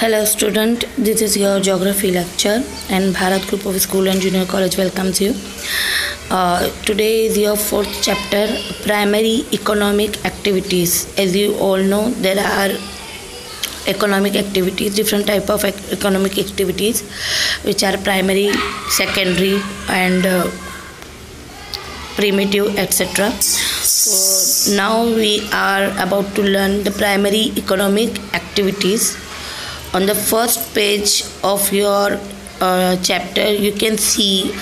Hello student, this is your geography lecture and Bharat Group of School and Junior College welcomes you. Today is your fourth chapter, primary economic activities. As you all know, there are economic activities, different type of economic activities which are primary, secondary and primitive, etc. So now we are about to learn the primary economic activities. On the first page of your chapter you can see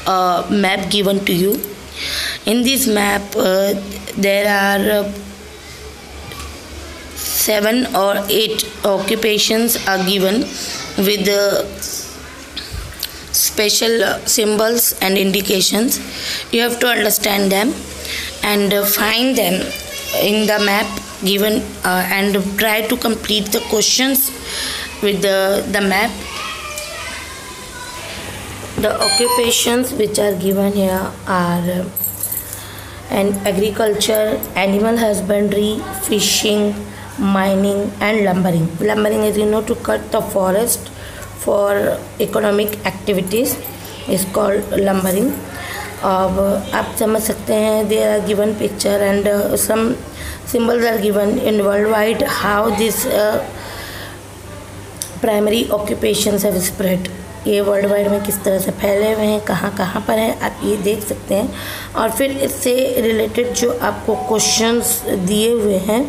a map given to you. In this map there are 7 or 8 occupations are given with special symbols and indications. You have to understand them and find them in the map given and try to complete the questions with the map. The occupations which are given here are agriculture, animal husbandry, fishing, mining and lumbering. Lumbering, as you know, to cut the forest for economic activities is called lumbering. अब आप समझ सकते हैं, there are given picture and some symbols are given in worldwide how this primary occupations have spread. ये world wide में किस तरह से फैले हुए हैं, कहाँ कहाँ पर हैं, आप ये देख सकते हैं. और फिर इससे रिलेटेड जो आपको क्वेश्चंस दिए हुए हैं,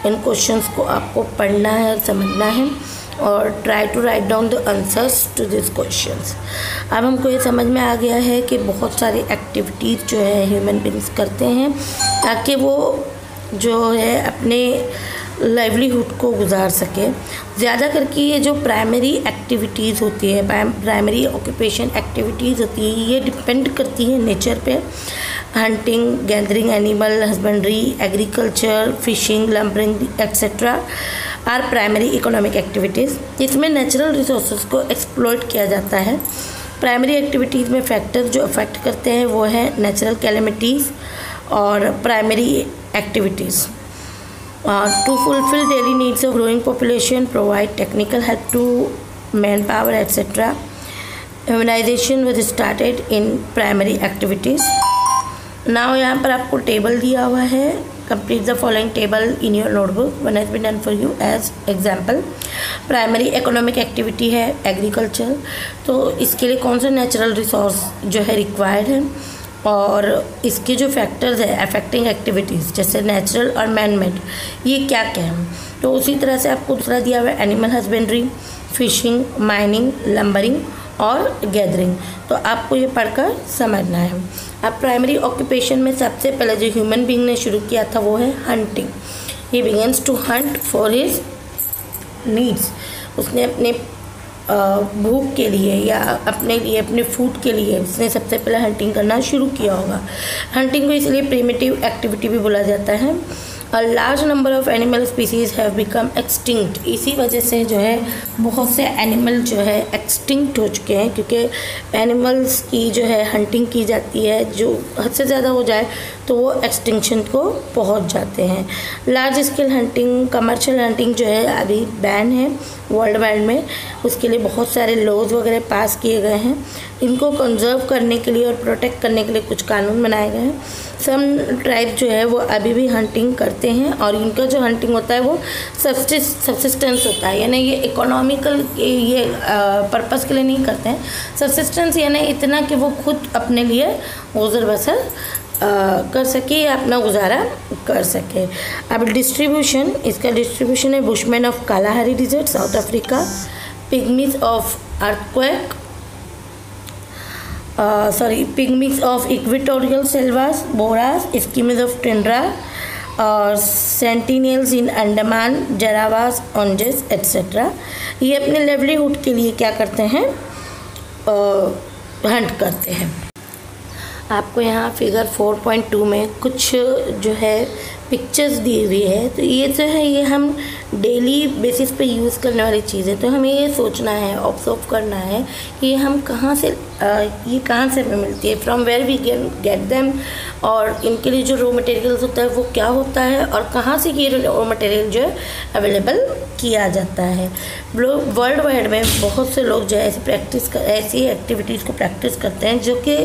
इन क्वेश्चंस को आपको पढ़ना है, समझना है और try to write down the answers to this questions. अब हमको ये समझ में आ गया है कि बहुत सारी एक्टिविटीज़ जो है ह्यूमन बींग्स करते हैं ताकि वो जो है अपने लाइवलीहुड को गुजार सके. ज़्यादा करके ये जो प्राइमरी एक्टिविटीज़ होती है, प्राइमरी ऑक्यूपेशन एक्टिविटीज़ होती है, ये डिपेंड करती है नेचर पे. Hunting, gathering, animal husbandry, agriculture, fishing, lumbering etcetera are primary economic activities. इसमें नेचुरल रिसोर्सेज को एक्सप्लॉइट किया जाता है. प्राइमरी एक्टिविटीज़ में फैक्टर्स जो अफेक्ट करते हैं वो है नेचुरल कैलेमिटीज़ और primary activities. To fulfill daily needs of growing population, provide technical help to manpower, etc. Immunization was started in primary activities. Now यहाँ पर आपको टेबल दिया हुआ है. Complete the following table in your notebook. One has been done for you as example. Primary economic activity है agriculture. तो इसके लिए कौन सा नेचुरल रिसोर्स जो है रिक्वायर्ड है और इसके जो फैक्टर्स है अफेक्टिंग एक्टिविटीज़ जैसे नेचुरल और मैन मेड, ये क्या क्या है. तो उसी तरह से आपको दूसरा दिया हुआ है animal husbandry, fishing, mining, lumbering और गैदरिंग. तो आपको ये पढ़कर समझना है. अब प्राइमरी ऑक्यूपेशन में सबसे पहले जो ह्यूमन बीइंग ने शुरू किया था वो है hunting. He begins to hunt for his needs. उसने अपने भूख के लिए या अपने लिए, अपने फूड के लिए उसने सबसे पहले हंटिंग करना शुरू किया होगा. हंटिंग को इसलिए प्रिमिटिव एक्टिविटी भी बोला जाता है. A large number of animal species have become extinct. इसी वजह से जो है बहुत से एनिमल जो है एक्सटिंक्ट हो चुके हैं क्योंकि एनिमल्स की जो है हंटिंग की जाती है. जो हद से ज़्यादा हो जाए तो वो एक्सटिंक्शन को पहुंच जाते हैं. Large scale hunting, commercial hunting जो है अभी बैन है वर्ल्ड वाइड में. उसके लिए बहुत सारे लॉज वगैरह पास किए गए हैं. इनको कंजर्व करने के लिए और प्रोटेक्ट करने के लिए कुछ कानून बनाए गए हैं. सम ट्राइब जो है वो अभी भी हंटिंग करते हैं और इनका जो हंटिंग होता है वो सब्सिस्टेंस होता है, यानी ये इकोनॉमिकल ये पर्पस के लिए नहीं करते हैं. सब्सिस्टेंस यानी इतना कि वो खुद अपने लिए गुजर बसर कर सके या अपना गुजारा कर सके. अब डिस्ट्रीब्यूशन, इसका डिस्ट्रीब्यूशन है Bushman of Kalahari desert South Africa, Pygmies of earthquake Pygmies of equatorial selvas, Boras, Eskimos of tundra और सेंटिनियल्स इन अंडमान, जरावास, ओंजेस एक्सेट्रा. ये अपने लाइवलीहुड के लिए क्या करते हैं, हंट करते हैं. आपको यहाँ फिगर 4.2 में कुछ जो है पिक्चर्स दी हुई है. तो ये जो है ये हम डेली बेसिस पे यूज़ करने वाली चीज़ें, तो हमें ये सोचना है, ऑब्जर्व करना है कि हम कहाँ से ये कहाँ से हमें मिलती है, from where we get them, और इनके लिए जो रॉ मटेरियल्स होता है वो क्या होता है, और कहाँ से ये रॉ मटेरियल जो है अवेलेबल किया जाता है। वर्ल्ड वाइड में बहुत से लोग जो है ऐसी एक्टिविटीज़ को प्रैक्टिस करते हैं जो कि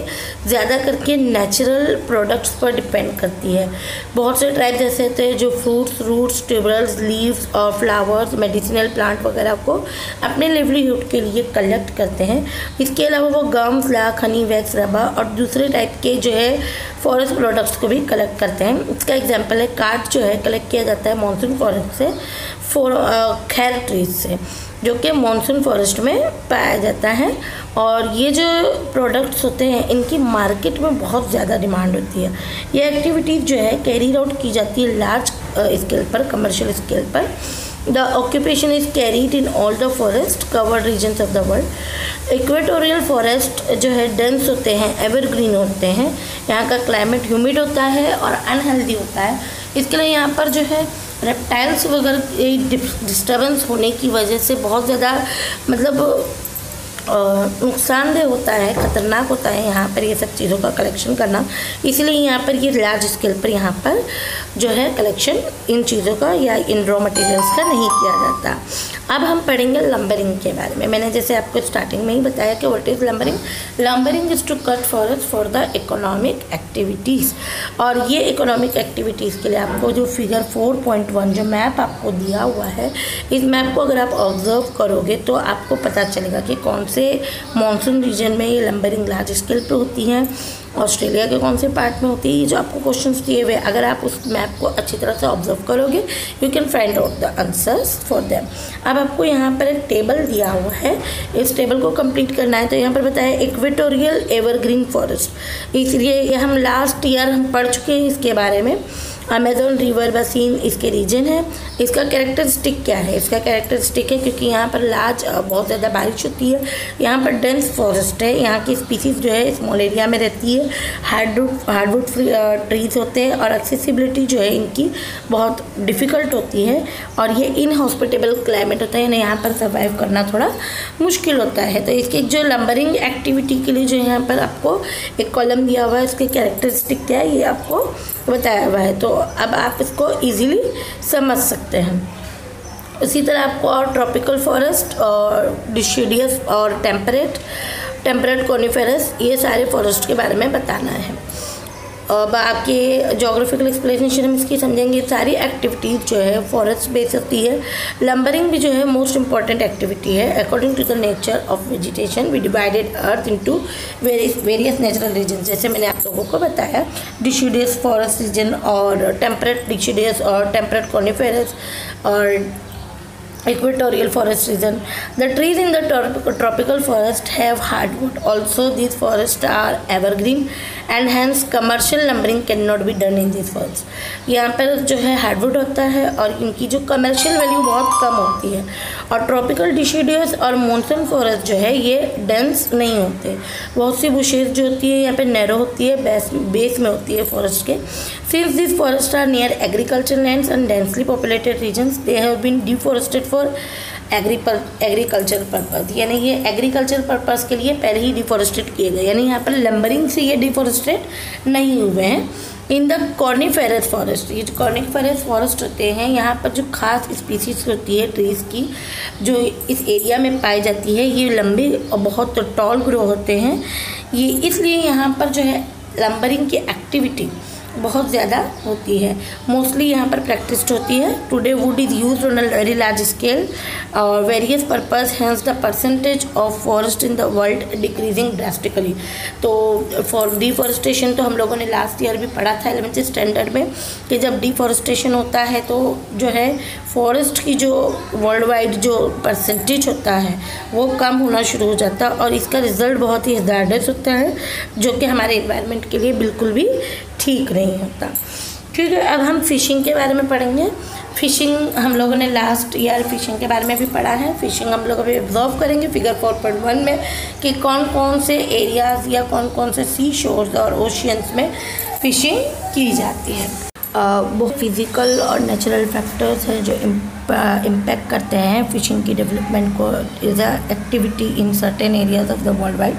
ज़्यादा करके नेचुरल प्रोडक्ट्स पर डिपेंड करती है। बहुत से ट्राइब्स ऐसे होते हैं जो फ्रूट्स, रूट्स, ट्यूबरल्स, लीव्स और फ्लावर्स, मेडिसिनल प्लांट वगैरह को अपने लिवलीहुड के लिए कलेक्ट करते हैं। इसके अलावा वो gums, lakh, Honey, wax, rubber और दूसरे टाइप के जो है फॉरेस्ट प्रोडक्ट्स को भी कलेक्ट करते हैं। इसका एग्जांपल है काठ जो है कलेक्ट किया जाता है मॉनसून फॉरेस्ट से, खैर ट्रीज से, जो कि मॉनसून फॉरेस्ट में पाया जाता है। और ये जो प्रोडक्ट्स होते हैं इनकी मार्केट में बहुत ज़्यादा डिमांड होती है। ये एक्टिविटीज़ जो है कैरी आउट की जाती है लार्ज स्केल पर, कमर्शियल स्केल पर। The occupation is carried in all the forest covered regions of the world. Equatorial forest जो है डेंस होते हैं, एवरग्रीन होते हैं, यहाँ का क्लाइमेट ह्यूमिड होता है और अनहेल्दी होता है। इसके लिए यहाँ पर जो है रेप्टाइल्स वगैरह डिस्टर्बेंस होने की वजह से बहुत ज़्यादा मतलब नुकसानदेह होता है, ख़तरनाक होता है यहाँ पर ये सब चीज़ों का कलेक्शन करना। इसलिए यहाँ पर ये लार्ज स्केल पर यहाँ पर जो है कलेक्शन इन चीज़ों का या इन रॉ मटेरियल्स का नहीं किया जाता। अब हम पढ़ेंगे लंबरिंग के बारे में। मैंने जैसे आपको स्टार्टिंग में ही बताया कि what is lumbering. Lumbering is to cut forest for the economic activities. और ये इकोनॉमिक एक्टिविटीज़ के लिए आपको जो फिगर 4.1 जो मैप आपको दिया हुआ है, इस मैप को अगर आप ऑब्जर्व करोगे तो आपको पता चलेगा कि कौन से मॉनसून रीजन में ये लंबरिंग लार्ज स्केल पे होती हैं, ऑस्ट्रेलिया के कौन से पार्ट में होती है। ये जो आपको क्वेश्चंस दिए हुए, अगर आप उस मैप को अच्छी तरह से ऑब्जर्व करोगे you can find out the answers for them. अब आपको यहाँ पर एक टेबल दिया हुआ है, इस टेबल को कंप्लीट करना है। तो यहाँ पर बताया इक्वेटोरियल एवरग्रीन फॉरेस्ट, इसलिए ये हम लास्ट ईयर हम पढ़ चुके हैं इसके बारे में। अमेज़न रिवर बेसिन इसके रीजन है। इसका कैरेक्टरिस्टिक क्या है? इसका कैरेक्टरिस्टिक है क्योंकि यहाँ पर लार्ज बहुत ज़्यादा बारिश होती है, यहाँ पर डेंस फॉरेस्ट है, यहाँ की स्पीसीज़ जो है स्मॉल एरिया में रहती है, हार्डवुड ट्रीज होते हैं और एक्सेसिबिलिटी जो है इनकी बहुत डिफ़िकल्ट होती है और ये इनहॉस्पिटेबल क्लाइमेट होता है, यानी यहाँ पर सर्वाइव करना थोड़ा मुश्किल होता है। तो इसके जो लंबरिंग एक्टिविटी के लिए जो यहाँ पर आपको एक कॉलम दिया हुआ है, उसके कैरेक्टरिस्टिक क्या है ये आपको बताया हुआ है। तो अब आप इसको इजीली समझ सकते हैं। उसी तरह आपको और ट्रॉपिकल फॉरेस्ट और डिसिडियस और टेम्परेट कोनिफेरस, ये सारे फॉरेस्ट के बारे में बताना है। और बाकी जोग्राफिकल एक्सप्लेनेशन हम इसकी समझेंगे। सारी एक्टिविटीज़ जो है फॉरेस्ट बेस्ड होती है। लंबरिंग भी जो है मोस्ट इंपॉर्टेंट एक्टिविटी है। According to the nature of vegetation we divided earth into various natural region. जैसे मैंने आप लोगों को बताया डिसिडियस फॉरेस्ट रीजन और टेम्परेट डिसिडियस और टेम्परेट कोनिफेरस और equatorial forest region. The trees in the tropical forest have hardwood. Also these forests are evergreen and hence commercial lumbering cannot be done in these forests. यहाँ पर जो है hardwood होता है और इनकी जो कमर्शियल वैल्यू बहुत कम होती है। और ट्रॉपिकल डिसिडियस और मॉनसून फॉरेस्ट जो है ये डेंस नहीं होते। बहुत सी बुशेज जो होती है यहाँ पे नैरो होती है, बेस में होती है फॉरेस्ट के। Since these forests are near agricultural lands and densely populated regions, they have been deforested for agriculture purpose, यानी ये एग्रीकल्चर पर्पज़ के लिए पहले ही डिफॉरेस्टेड किए गए, यानी यहाँ पर लंबरिंग से ये डिफॉरेस्टेड नहीं हुए हैं। इन द कॉर्निफेरस फॉरेस्ट, ये जो कॉर्निफेरस फॉरेस्ट होते हैं यहाँ पर जो खास स्पीसीज होती है ट्रीज़ की जो इस एरिया में पाई जाती है, ये लंबे और बहुत टॉल ग्रो होते हैं। ये इसलिए यहाँ पर जो है लंबरिंग की एक्टिविटी बहुत ज़्यादा होती है। मोस्टली यहाँ पर प्रैक्टिस्ड होती है। Today wood is used on a very large scale और various purpose, hence the percentage of forest in the world decreasing drastically. तो फॉर डिफॉरेस्टेशन तो हम लोगों ने लास्ट ईयर भी पढ़ा था 11th स्टैंडर्ड में कि जब डिफॉरेस्टेशन होता है तो जो है फॉरेस्ट की जो वर्ल्ड वाइड जो परसेंटेज होता है वो कम होना शुरू हो जाता है और इसका रिज़ल्ट बहुत ही हज़ार्डस होता है जो कि हमारे एनवायरनमेंट के लिए बिल्कुल भी ठीक नहीं होता। ठीक है, अब हम फ़िशिंग के बारे में पढ़ेंगे। फ़िशिंग हम लोगों ने लास्ट ईयर फ़िशिंग के बारे में भी पढ़ा है। फ़िशिंग हम लोग अभी ऑब्जर्व करेंगे फिगर 4.1 में कि कौन कौन से एरियाज़ या कौन कौन से सी शोर्स और ओशियंस में फ़िशिंग की जाती है। बहुत फिज़िकल और नेचुरल फैक्टर्स हैं जो इम्पैक्ट करते हैं फिशिंग की डेवलपमेंट को is a activity in certain areas of the world wide.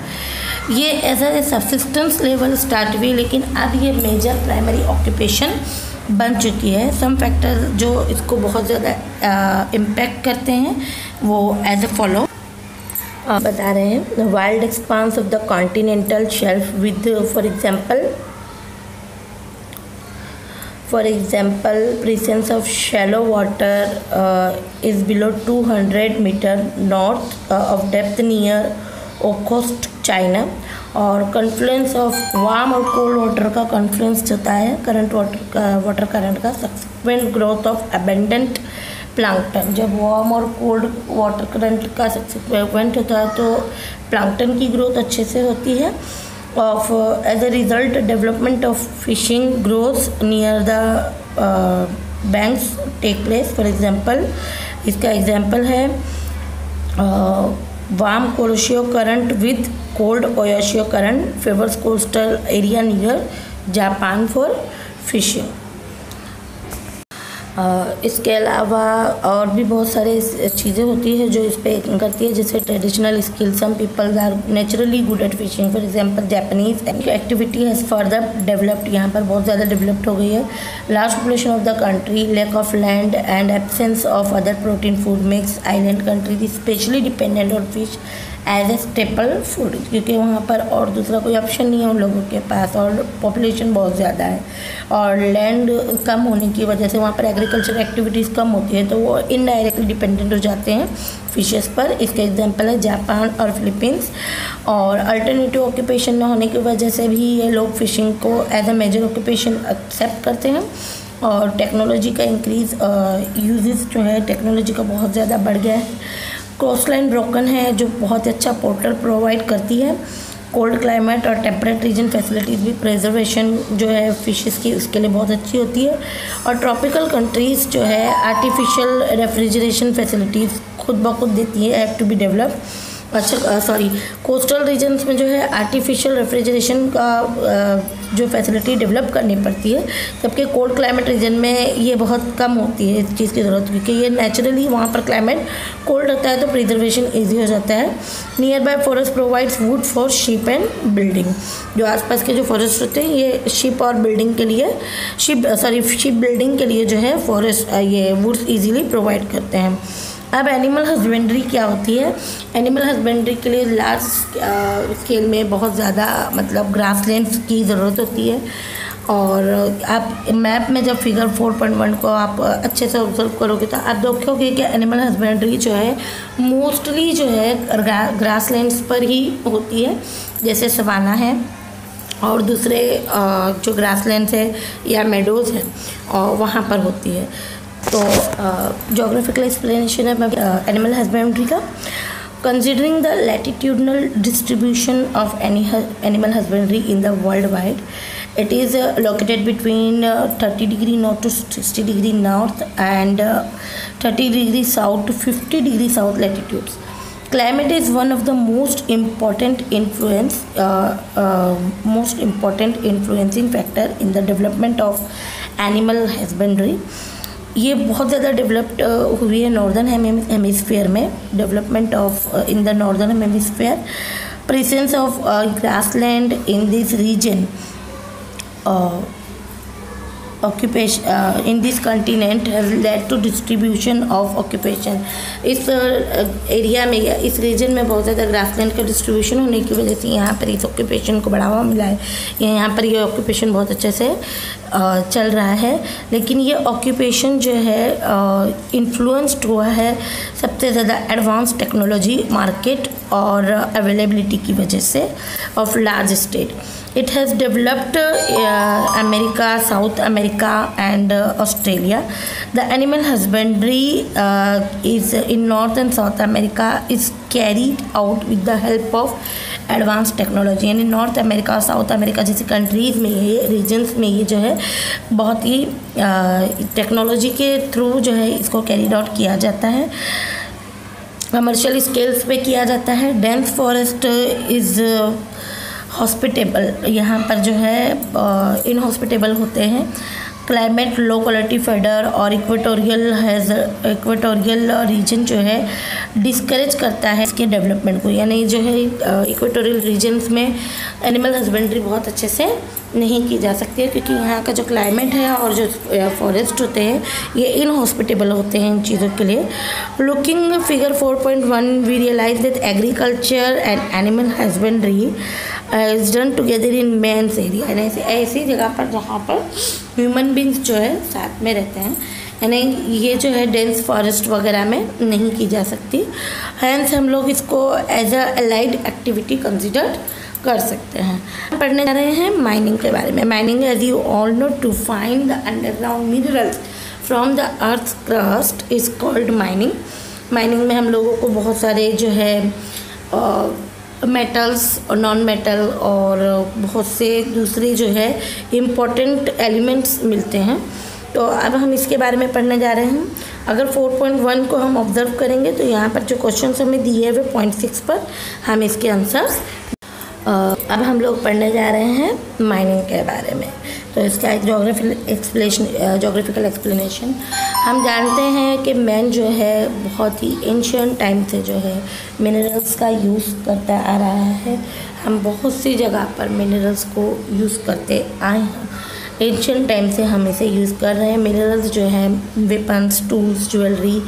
ये as a subsistence level start हुई, लेकिन अब ये मेजर प्राइमरी ऑक्यूपेशन बन चुकी है। सम फैक्टर जो इसको बहुत ज़्यादा इम्पैक्ट करते हैं वो एज ए फॉलो बता रहे हैं। Wild expanse of the continental shelf with for example presence of shallow water is below 200 meter north of depth near Okhotsk China, और कन्फ्लुएंस ऑफ वार्म और कोल्ड वाटर का confluence होता है current water current का subsequent growth of abundant प्लांक्टन। जब warm और cold water current का subsequent होता है तो प्लांक्टन की ग्रोथ अच्छे से होती है। of as a result development of fishing grows near the banks take place। for example इसका एग्जाम्पल है warm Kuroshio current with cold Oyoshio current favors coastal area near Japan for fishing। इसके अलावा और भी बहुत सारे चीज़ें होती है जो इस पर करती है, जैसे traditional skill. Some people are naturally good at fishing. For example Japanese activity has further developed, यहाँ पर बहुत ज़्यादा डेवलप्ड हो गई है। Large population of the country, lack of land and absence of other protein food makes island country specially dependent on fish as a staple food, क्योंकि वहाँ पर और दूसरा कोई ऑप्शन नहीं है उन लोगों के पास, और पॉपुलेशन बहुत ज़्यादा है और लैंड कम होने की वजह से वहाँ पर एग्रीकल्चर एक्टिविटीज़ कम होती है, तो वो इनडायरेक्टली डिपेंडेंट हो जाते हैं फिशेस पर। इसका एग्जांपल है जापान और फिलीपींस। और अल्टरनेटिव ऑक्यूपेशन न होने की वजह से भी ये लोग फिशिंग को as a major occupation accept करते हैं। और टेक्नोलॉजी का इंक्रीज़ यूजेस जो है टेक्नोलॉजी का बहुत ज़्यादा बढ़ गया है। कोस्टलाइन ब्रोकन है जो बहुत अच्छा पोर्टल प्रोवाइड करती है। कोल्ड क्लाइमेट और टेम्परेट रीजन फैसिलिटीज़ भी प्रिजर्वेशन जो है फिशेस की उसके लिए बहुत अच्छी होती है। और ट्रॉपिकल कंट्रीज़ जो है आर्टिफिशियल रेफ्रिजरेशन फैसिलिटीज़ खुद ब खुद देती है, have to be develop. Coastal regions में जो है आर्टिफिशियल रेफ्रिजरेशन का जो फैसिलिटी डेवलप करनी पड़ती है, जबकि कोल्ड क्लाइमेट रीजन में ये बहुत कम होती है इस चीज़ की ज़रूरत, क्योंकि ये नेचुरली वहाँ पर क्लाइमेट कोल्ड होता है तो प्रिजर्वेशन ईजी हो जाता है। Near by forest provides would for ship and building. जो आसपास के जो फॉरेस्ट होते हैं ये शिप और बिल्डिंग के लिए शिप बिल्डिंग के लिए जो है फॉरेस्ट ये वुड्स ईजीली प्रोवाइड करते हैं। अब एनिमल हस्बेंड्री क्या होती है? एनिमल हस्बेंड्री के लिए लार्ज स्केल में बहुत ज़्यादा मतलब ग्रासलैंड्स की ज़रूरत होती है। और आप मैप में जब फिगर 4.1 को आप अच्छे से ऑब्जर्व करोगे तो आप देखोगे कि एनिमल हस्बेंड्री जो है मोस्टली जो है ग्रासलैंड्स पर ही होती है, जैसे सवाना है और दूसरे जो ग्रासलैंड्स है या मेडोज़ हैं और वहाँ पर होती है। तो जोग्राफिकल एक्सप्लेनेशन है एनिमल हस्बेंड्री का। Considering the latitudinal distribution of animal husbandry in the world wide, it is located between 30 degree north to 60 degree north and 30 degree south to 50 degree south latitudes. Climate is one of the most important influencing factor in the development of animal husbandry. ये बहुत ज़्यादा developed हुई है northern hemisphere में। Development of in the northern hemisphere, presence of grassland in this region occupation in this continent has led to distribution of occupation। इस area में या इस रीजन में बहुत ज़्यादा ग्रासलैंड का डिस्ट्रीब्यूशन होने की वजह से यहाँ पर इस ऑक्यूपेशन को बढ़ावा मिला है। यहाँ पर ये ऑक्यूपेशन बहुत अच्छे से चल रहा है। लेकिन ये ऑक्यूपेशन जो है इन्फ्लुएंस्ड हुआ है सबसे ज़्यादा एडवांस टेक्नोलॉजी, मार्केट और अवेलेबिलिटी की वजह से of large state. It has developed America, South America and Australia. The animal husbandry is in North and South America is carried out with the help of advanced technology। यानी north America और south America जैसी countries में ये regions में ये जो है बहुत ही टेक्नोलॉजी के थ्रू जो है इसको कैरीड आउट किया जाता है। कमर्शियल स्केल्स पे किया जाता है। डेंस फॉरेस्ट इज़ हॉस्पिटेबल, यहाँ पर जो है इनहॉस्पिटेबल होते हैं। क्लाइमेट लो क्वालिटी फेडर और इक्वेटोरियल रीजन जो है डिस्करेज करता है इसके डेवलपमेंट को, यानी जो है इक्वेटोरियल रीजन्स में एनिमल हस्बेंड्री बहुत अच्छे से नहीं की जा सकती है, क्योंकि यहाँ का जो क्लाइमेट है और जो फॉरेस्ट होते हैं ये इनहॉस्पिटेबल होते हैं इन चीज़ों के लिए। Looking figure 4.1 we realize that agriculture and animal husbandry is done together in mens area, यानी ऐसी जगह पर जहाँ पर ह्यूमन बींग्स जो है साथ में रहते हैं, यानी ये जो है डेंस फॉरेस्ट वगैरह में नहीं की जा सकती। हैंस हम लोग इसको as a allied activity consider कर सकते हैं। पढ़ने जा रहे हैं माइनिंग के बारे में। Mining as you all know to find the underground minerals from the earth crust is called mining. Mining में हम लोगों को बहुत सारे जो है मेटल्स और नॉन मेटल और बहुत से दूसरे जो है इम्पॉर्टेंट एलिमेंट्स मिलते हैं। तो अब हम इसके बारे में पढ़ने जा रहे हैं। अगर 4.1 को हम ऑब्जर्व करेंगे तो यहाँ पर जो क्वेश्चन हमें दिए हुए 0.6 पर हम इसके आंसर्स अब हम लोग पढ़ने जा रहे हैं माइनिंग के बारे में। तो इसका एक जोग्राफिकल एक्सप्लेनेशन। हम जानते हैं कि मैन जो है बहुत ही एंशियंट टाइम से जो है मिनरल्स का यूज़ करता आ रहा है। हम बहुत सी जगह पर मिनरल्स को यूज़ करते आए हैं, एंशियंट टाइम से हम इसे यूज़ कर रहे हैं। मिनरल्स जो है वेपन्स, टूल्स, ज्वेलरी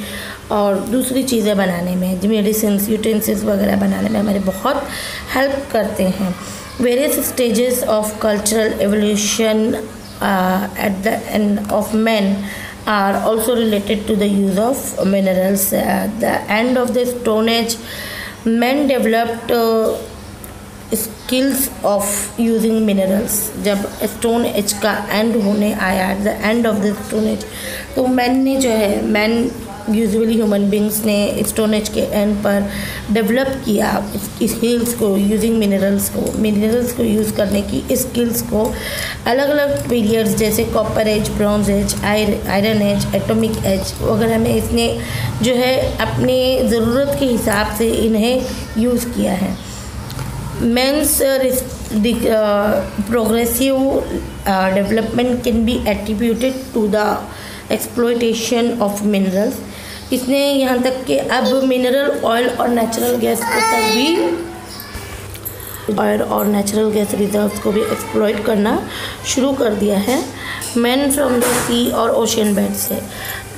और दूसरी चीज़ें बनाने में, मेडिसिन्स, यूटेंसिल्स वगैरह बनाने में हमारे बहुत हेल्प करते हैं। Various stages of cultural evolution eight the end of man are also related to the use of minerals. At the end of the Stone Age, men developed skills of using minerals. जब stone age का end होने आया, at the end of the stone age, तो man ने जो है usually human beings ने stone age के एंड पर डेवलप किया स्किल्स को, यूजिंग मिनरल्स को यूज़ करने की स्किल्स को अलग अलग पीरियड्स जैसे copper age, bronze age, iron age, atomic age वगैरह में इसने जो है अपनी ज़रूरत के हिसाब से इन्हें यूज़ किया है। Men's progressive development can be attributed to the exploitation of minerals. इसने यहाँ तक कि अब मिनरल ऑयल और नेचुरल गैस को तक भी ऑयल और नेचुरल गैस रिजर्व्स को भी एक्सप्लॉइट करना शुरू कर दिया है। मैन फ्रॉम द सी और ओशियन बेड से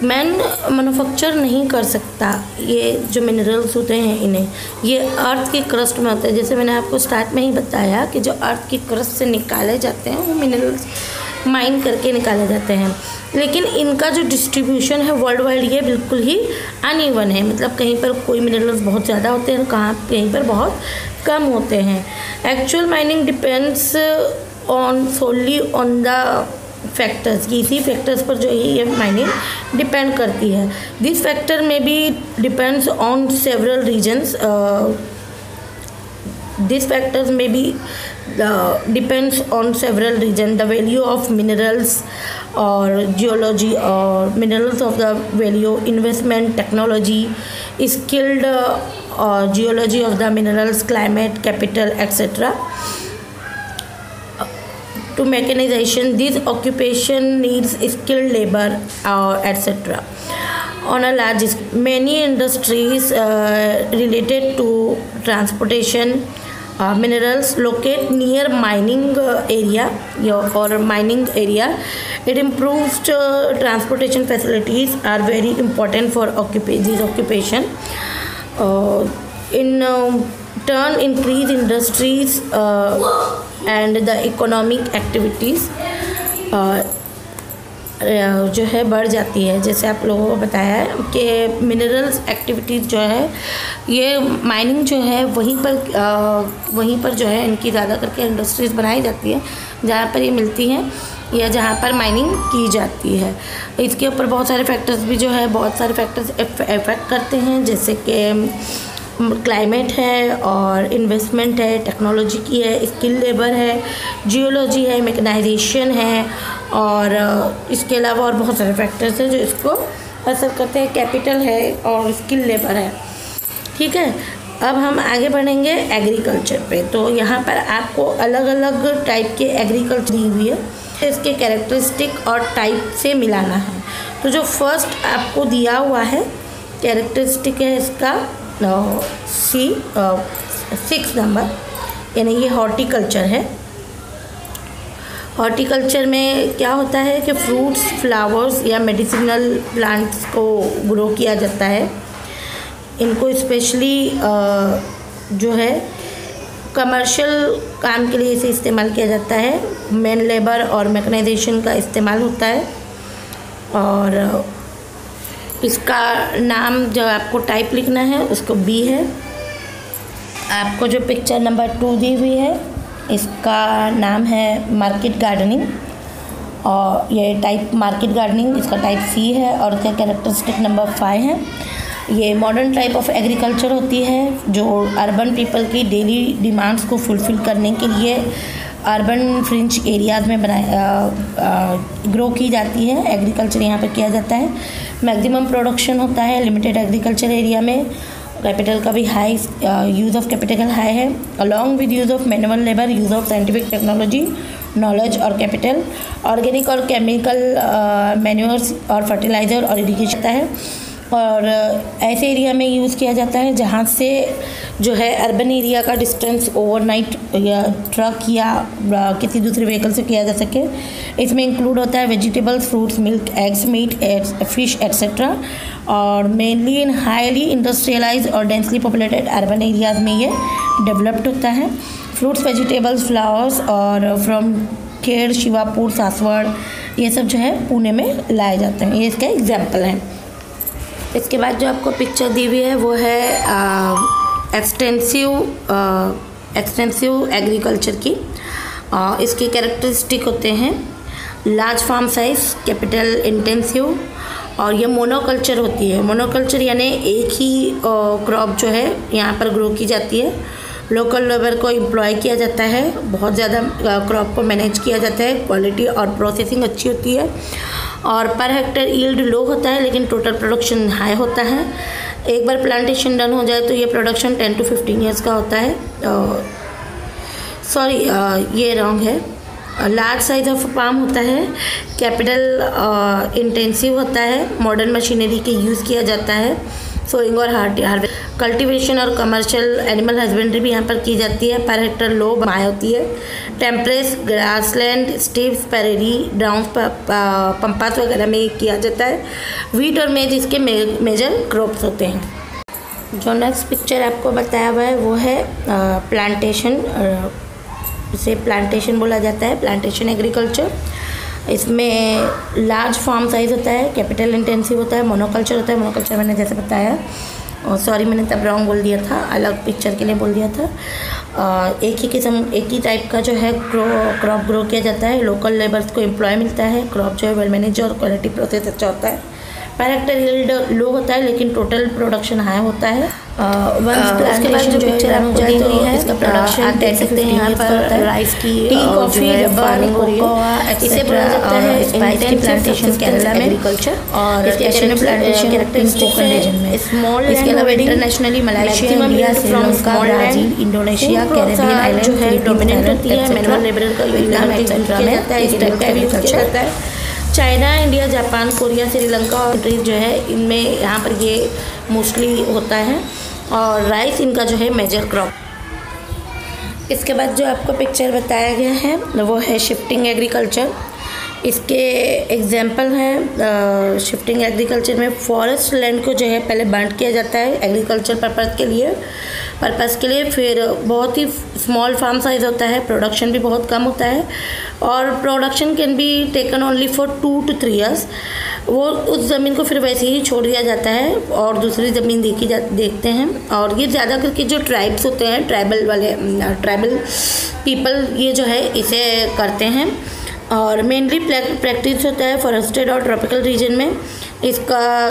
मैन मैन्युफैक्चर नहीं कर सकता ये जो मिनरल्स होते हैं इन्हें, ये अर्थ की क्रस्ट में होते हैं। जैसे मैंने आपको स्टार्ट में ही बताया कि जो अर्थ की क्रस्ट से निकाले जाते हैं वो मिनरल्स माइन करके निकाले जाते हैं, लेकिन इनका जो डिस्ट्रीब्यूशन है वर्ल्ड वाइड ये बिल्कुल ही अनइवन है। मतलब कहीं पर कोई मिनरल्स बहुत ज़्यादा होते हैं, कहीं पर बहुत कम होते हैं। Actual mining depends solely on the factors, इसी फैक्टर्स पर जो है ये माइनिंग डिपेंड करती है। दिस फैक्टर में be depends on several reasons, this factors में be depends on several regions, the value of minerals or geology or minerals of the value, investment, technology, skilled geology of the minerals, climate, capital, etc. To mechanization, this occupation needs skilled labor, etc. On a large scale, many industries related to transportation minerals locate near mining area or mining area. It improves transportation facilities are very important for this occupation. In turn, increase industries and the economic activities जो है बढ़ जाती है। जैसे आप लोगों को बताया है कि मिनरल्स एक्टिविटीज़ जो है ये माइनिंग जो है वहीं पर जो है इनकी ज़्यादा करके इंडस्ट्रीज़ बनाई जाती है जहाँ पर ये मिलती हैं या जहाँ पर माइनिंग की जाती है। इसके ऊपर बहुत सारे फैक्टर्स भी जो है बहुत सारे फैक्टर्स इफेक्ट करते हैं, जैसे कि क्लाइमेट है और इन्वेस्टमेंट है, टेक्नोलॉजी की है, स्किल लेबर है, जियोलॉजी है, मैकेनाइजेशन है और इसके अलावा और बहुत सारे फैक्टर्स हैं जो इसको असर करते हैं। कैपिटल है और स्किल लेबर है। ठीक है, अब हम आगे बढ़ेंगे एग्रीकल्चर पे। तो यहाँ पर आपको अलग अलग टाइप के एग्रीकल्चर दी हुई है। इसके कैरेक्टरिस्टिक और टाइप से मिलाना है। तो जो फर्स्ट आपको दिया हुआ है कैरेक्टरिस्टिक है इसका C6 नंबर, यानी ये हॉर्टिकल्चर है। हॉर्टिकल्चर में क्या होता है कि फ्रूट्स, फ्लावर्स या मेडिसिनल प्लांट्स को ग्रो किया जाता है। इनको स्पेशली जो है कमर्शियल काम के लिए इसे इस्तेमाल किया जाता है। मैन लेबर और मैकेनाइजेशन का इस्तेमाल होता है। और इसका नाम जो आपको टाइप लिखना है उसको B है। आपको जो पिक्चर नंबर 2 दी हुई है इसका नाम है मार्केट गार्डनिंग, और ये टाइप मार्केट गार्डनिंग, इसका टाइप C है और इसका कैरेक्टरिस्टिक नंबर 5 है। ये मॉडर्न टाइप ऑफ एग्रीकल्चर होती है जो अर्बन पीपल की डेली डिमांड्स को फुलफ़िल करने के लिए अर्बन फ्रिंज एरियाज़ में ग्रो की जाती है। एग्रीकल्चर यहाँ पर किया जाता है। मैक्सिमम प्रोडक्शन होता है लिमिटेड एग्रीकल्चर एरिया में। कैपिटल का भी high use of capital high है, along with use of manual labour, use of scientific technology, knowledge और कैपिटल, ऑर्गेनिक और केमिकल मैन्योर्स और फर्टिलाइज़र और इरिगेशन है। और ऐसे एरिया में यूज़ किया जाता है जहाँ से जो है अर्बन एरिया का डिस्टेंस ओवरनाइट या ट्रक या किसी दूसरे व्हीकल से किया जा सके। इसमें इंक्लूड होता है vegetables, fruits, milk, eggs, meat, fish etcetera. और मेनली इन हाईली इंडस्ट्रियलाइज और डेंसली पॉपुलेटेड अर्बन एरियाज़ में ये डेवलप्ड होता है। फ्रूट्स, वेजिटेबल्स, फ्लावर्स और फ्रॉम खेड़, शिवापुर, सासवड़, ये सब जो है पुणे में लाए जाते हैं। ये इसका एग्जाम्पल है। इसके बाद जो आपको पिक्चर दी हुई है वो है एक्सटेंसिव एग्रीकल्चर की। इसके कैरेक्टरिस्टिक होते हैं large farm size, capital intensive, और ये मोनोकल्चर होती है। मोनोकल्चर यानी एक ही क्रॉप जो है यहाँ पर ग्रो की जाती है। लोकल लेबर को एम्प्लॉय किया जाता है। बहुत ज़्यादा क्रॉप को मैनेज किया जाता है। क्वालिटी और प्रोसेसिंग अच्छी होती है। और पर हेक्टर यील्ड लो होता है लेकिन टोटल प्रोडक्शन हाई होता है। एक बार प्लांटेशन डन हो जाए तो ये प्रोडक्शन 10 to 15 ईयर्स का होता है। ये रॉन्ग है। लार्ज साइज ऑफ फार्म होता है। कैपिटल इंटेंसिव होता है। मॉडर्न मशीनरी के यूज़ किया जाता है। सोइंग और हार्वेस्ट, कल्टीवेशन और कमर्शियल एनिमल हस्बेंड्री भी यहाँ पर की जाती है। पर हेक्टर लो माय होती है। Temperate grassland, steppes, prairie, downs, pampas वगैरह में किया जाता है। वीट और मेज इसके मेजर क्रॉप्स होते हैं। जो नेक्स्ट पिक्चर आपको बताया हुआ है वो है प्लांटेशन। इसे प्लांटेशन बोला जाता है, प्लांटेशन एग्रीकल्चर। इसमें लार्ज फार्म साइज़ होता है, कैपिटल इंटेंसिव होता है, मोनोकल्चर होता है। मोनोकल्चर मैंने जैसे बताया, और सॉरी मैंने तब रॉन्ग बोल दिया था, अलग पिक्चर के लिए बोल दिया था। एक ही किस्म, एक ही टाइप का जो है क्रॉप ग्रो किया जाता है। लोकल लेबर्स को एम्प्लॉय मिलता है। क्रॉप जो है वेल मैनेज और क्वालिटी प्रोसेस अच्छा होता है। पर हेक्टर यील्ड लो होता है लेकिन टोटल प्रोडक्शन हाई होता है। उसके बाद जो पिक्चर आपको दी हुई है इसका प्रोडक्शन देख सकते हैं यहाँ पर राइस की, टी, कॉफी, फार्मिंग हो रही है। इसे बोला जाता है इंटेंसिव प्लांटेशन केरला में एग्रीकल्चर। और इसके प्लांटेशन कैरेक्टरिस्टिक्स है स्मॉल, इसके अलावा internationally Malaysia, India, Sri Lanka, Brazil, Indonesia, Caribbean island जो है डोमिनेंट होती है। मैनुअल लेबर का यूज़ किया जाता है। China, India, Japan, Korea, Sri Lanka और कंट्रीज जो है इनमें यहाँ पर ये मोस्टली होता है। और राइस इनका जो है मेजर क्रॉप। इसके बाद जो आपको पिक्चर बताया गया है वो है शिफ्टिंग एग्रीकल्चर। इसके एग्जाम्पल हैं शिफ्टिंग एग्रीकल्चर में फॉरेस्ट लैंड को जो है पहले बर्न किया जाता है एग्रीकल्चर पर्पज़ के लिए। फिर बहुत ही स्मॉल फार्म साइज़ होता है। प्रोडक्शन भी बहुत कम होता है और production can be taken only for 2 to 3 years. वो उस ज़मीन को फिर वैसे ही छोड़ दिया जाता है और दूसरी ज़मीन देखते हैं। और ये ज़्यादा करके जो ट्राइब्स होते हैं, ट्राइबल पीपल, ये जो है इसे करते हैं। और मेनली प्रैक्टिस होता है फॉरेस्टेड और ट्रॉपिकल रीजन में। इसका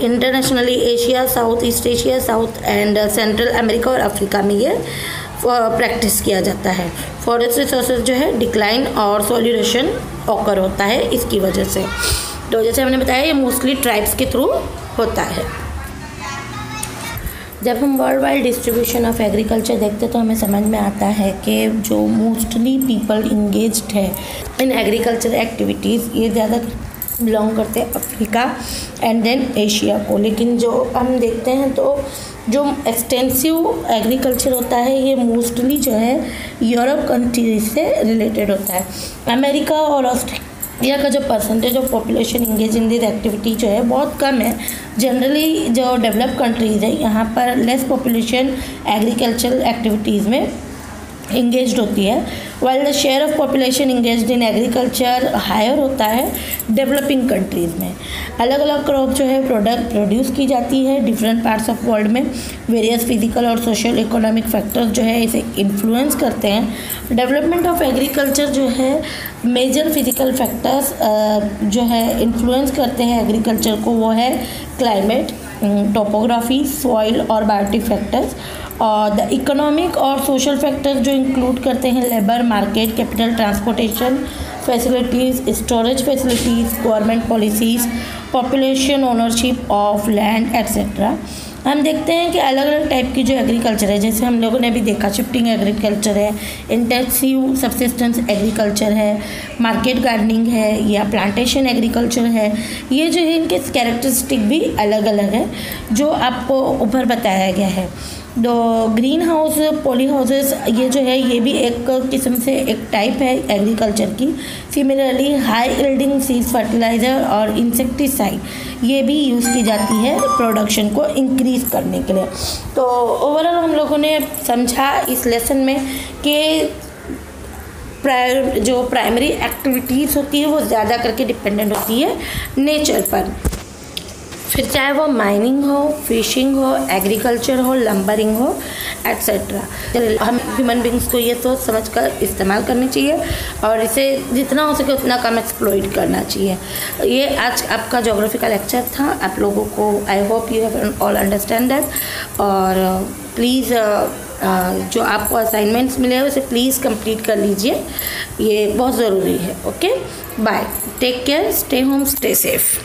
internationally Asia, south east Asia, south and central America और अफ्रीका में ये प्रैक्टिस किया जाता है। फॉरेस्ट रिसोर्सेज जो है डिक्लाइन और सॉल्यूशन ऑकर होता है इसकी वजह से। तो जैसे हमने बताया ये मोस्टली ट्राइब्स के थ्रू होता है। जब हम world wide distribution of agriculture देखते हैं तो हमें समझ में आता है कि जो मोस्टली पीपल इंगेज्ड है इन एग्रीकल्चर एक्टिविटीज़ ये ज़्यादा बिलोंग करते हैं अफ्रीका एंड देन एशिया को। लेकिन जो हम देखते हैं तो जो एक्सटेंसिव एग्रीकल्चर होता है ये मोस्टली जो है यूरोप कंट्रीज से रिलेटेड होता है। अमेरिका और ऑस्ट्रेलिया का जो percentage of population engage in this activity जो है बहुत कम है। जनरली जो डेवलप्ड कंट्रीज़ है यहाँ पर लेस पॉपुलेशन एग्रीकल्चरल एक्टिविटीज़ में इंगेज्ड होती है, while the share of population engaged in agriculture higher होता है डेवलपिंग कंट्रीज़ में। अलग अलग क्रॉप जो है प्रोडक्ट प्रोड्यूस की जाती है डिफरेंट पार्ट्स ऑफ वर्ल्ड में। वेरियस फिजिकल और सोशल इकोनॉमिक फैक्टर्स जो है इसे इन्फ्लुएंस करते हैं। डेवलपमेंट ऑफ एग्रीकल्चर जो है मेजर फिजिकल फैक्टर्स जो है इन्फ्लुएंस करते हैं एग्रीकल्चर को, वो है क्लाइमेट, टोपोग्राफी, सॉइल और बायोटिक फैक्टर्स। और द इकोनॉमिक और सोशल फैक्टर्स जो इंक्लूड करते हैं labour, market, capital, transportation facilities, storage facilities, government policies, population, ownership of land etcetera. हम देखते हैं कि अलग अलग टाइप की जो एग्रीकल्चर है, जैसे हम लोगों ने अभी देखा शिफ्टिंग एग्रीकल्चर है, इंटेंसिव सब्सिस्टेंस एग्रीकल्चर है, मार्केट गार्डनिंग है या प्लांटेशन एग्रीकल्चर है। ये जो है इनके कैरेक्टरिस्टिक भी अलग अलग है जो आपको ऊपर बताया गया है। दो ग्रीन हाउस पॉली हाउसेस ये जो है ये भी एक किस्म से एक टाइप है एग्रीकल्चर की। Similarly high yielding seeds, fertiliser और इंसेक्टिसाइड ये भी यूज़ की जाती है प्रोडक्शन को इंक्रीज़ करने के लिए। तो ओवरऑल हम लोगों ने समझा इस लेसन में कि जो प्राइमरी एक्टिविटीज़ होती है वो ज़्यादा करके डिपेंडेंट होती है नेचर पर, फिर चाहे वो माइनिंग हो, फिशिंग हो, एग्रीकल्चर हो, लंबरिंग हो एट्सेट्रा। हम ह्यूमन बींग्स को ये सोच समझ कर इस्तेमाल करनी चाहिए और इसे जितना हो सके उतना कम एक्सप्लॉइट करना चाहिए। ये आज आपका ज्योग्राफी का लेक्चर था। आप लोगों को I hope you have all understand that. और प्लीज़ जो आपको असाइनमेंट्स मिले हैं उसे प्लीज़ कंप्लीट कर लीजिए, ये बहुत ज़रूरी है। Okay, bye, take care, stay home, stay safe.